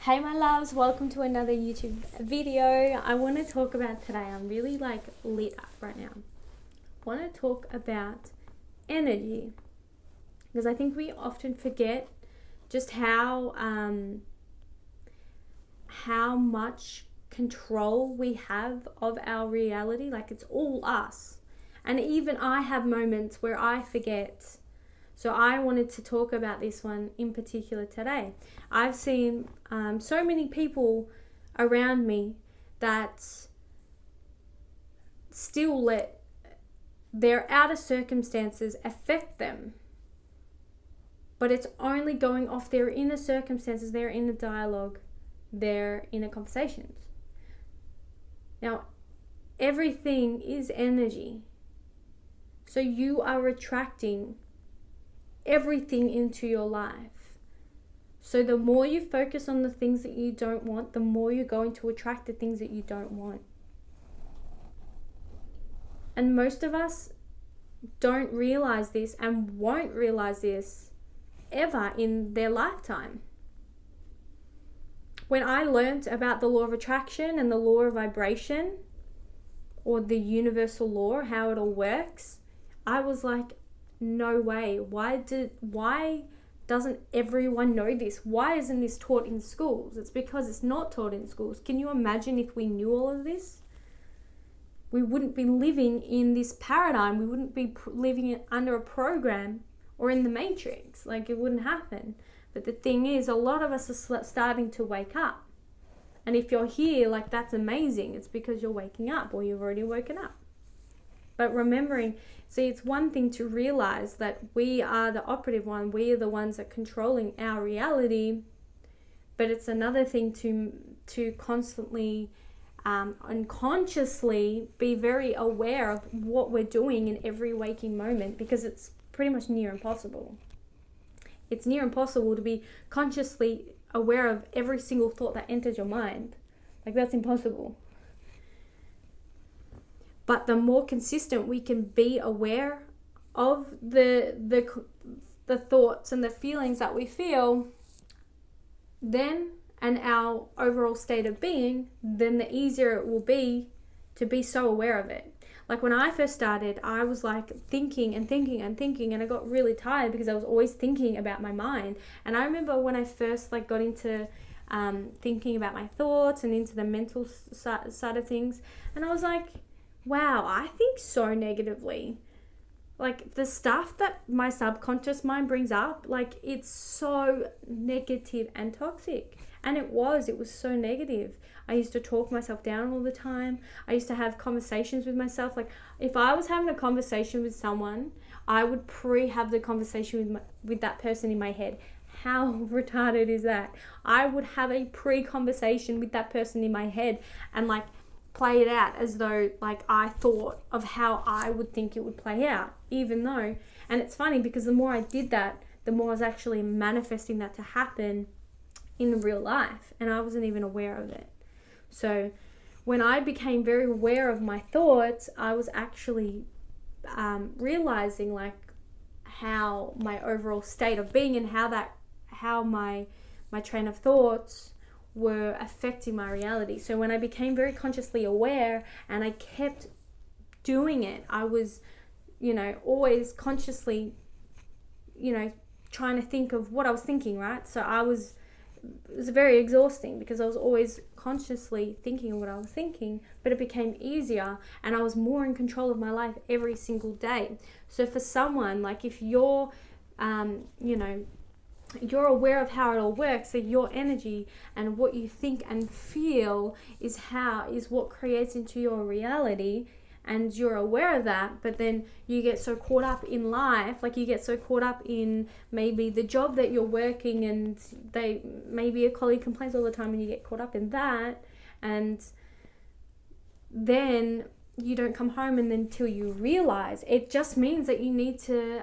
Hey my loves, welcome to another YouTube video. I want to talk about today, I'm really lit up right now. I want to talk about energy, because I think we often forget just how much control we have of our reality. Like, it's all us. And even I have moments where I forget. So I wanted to talk about this one in particular today. I've seen so many people around me that still let their outer circumstances affect them. But it's only going off their inner circumstances, their inner dialogue, their inner conversations. Now, everything is energy. So you are attracting everything into your life. So the more you focus on the things that you don't want, the more you're going to attract the things that you don't want. And most of us don't realize this and won't realize this ever in their lifetime. When I learned about the law of attraction and the law of vibration, or the universal law, how it all works, I was like, no way. Why doesn't everyone know this? Why isn't this taught in schools? It's because it's not taught in schools. Can you imagine if we knew all of this? We wouldn't be living in this paradigm. We wouldn't be living under a program or in the matrix. Like, it wouldn't happen. But the thing is, a lot of us are starting to wake up. And if you're here, that's amazing. It's because you're waking up, or you've already woken up. But remembering, see, it's one thing to realize that we are the operative one. We are the ones that are controlling our reality. But it's another thing to constantly, unconsciously be very aware of what we're doing in every waking moment, because it's pretty much near impossible. It's near impossible to be consciously aware of every single thought that enters your mind. That's impossible. But the more consistent we can be aware of the thoughts and the feelings that we feel, then, and our overall state of being, then the easier it will be to be so aware of it. Like, when I first started, I was thinking and thinking and thinking, and I got really tired because I was always thinking about my mind. And I remember when I first got into thinking about my thoughts and into the mental side of things, and I was like, wow, I think so negatively. The stuff that my subconscious mind brings up, it's so negative and toxic. And it was so negative. I used to talk myself down all the time. I used to have conversations with myself. If I was having a conversation with someone, I would have the conversation with that person in my head. How retarded is that? I would have a pre-conversation with that person in my head and play it out as though I thought of how I would think it would play out, even though, and it's funny because the more I did that, the more I was actually manifesting that to happen in real life, and I wasn't even aware of it. So when I became very aware of my thoughts, I was actually realizing how my overall state of being and how my train of thoughts were affecting my reality. So when I became very consciously aware and I kept doing it, I was, always consciously, trying to think of what I was thinking, right? So it was very exhausting because I was always consciously thinking of what I was thinking, but it became easier and I was more in control of my life every single day. So for someone, if you're, you're aware of how it all works, so your energy and what you think and feel is what creates into your reality, and you're aware of that. But then you get so caught up in life, you get so caught up in maybe the job that you're working, and maybe a colleague complains all the time and you get caught up in that, and then you don't come home, and then until you realize, it just means that you need to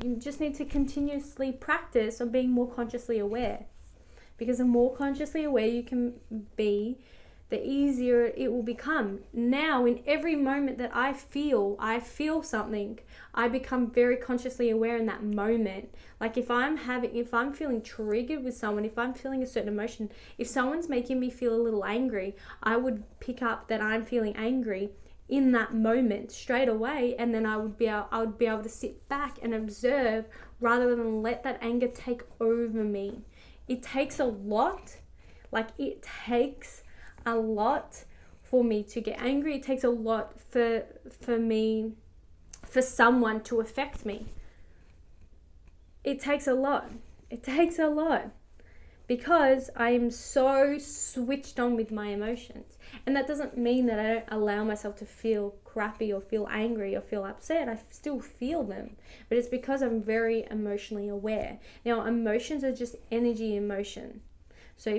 you just need to continuously practice on being more consciously aware. Because the more consciously aware you can be, the easier it will become. Now, in every moment that I feel something, I become very consciously aware in that moment. Like if I'm feeling triggered with someone, if I'm feeling a certain emotion, if someone's making me feel a little angry, I would pick up that I'm feeling angry in that moment straight away, and then I would be able to sit back and observe rather than let that anger take over me. It takes a lot. It takes a lot for me to get angry. It takes a lot for someone to affect me. It takes a lot. Because I am so switched on with my emotions. And that doesn't mean that I don't allow myself to feel crappy or feel angry or feel upset. I still feel them. But it's because I'm very emotionally aware. Now, emotions are just energy in motion. So if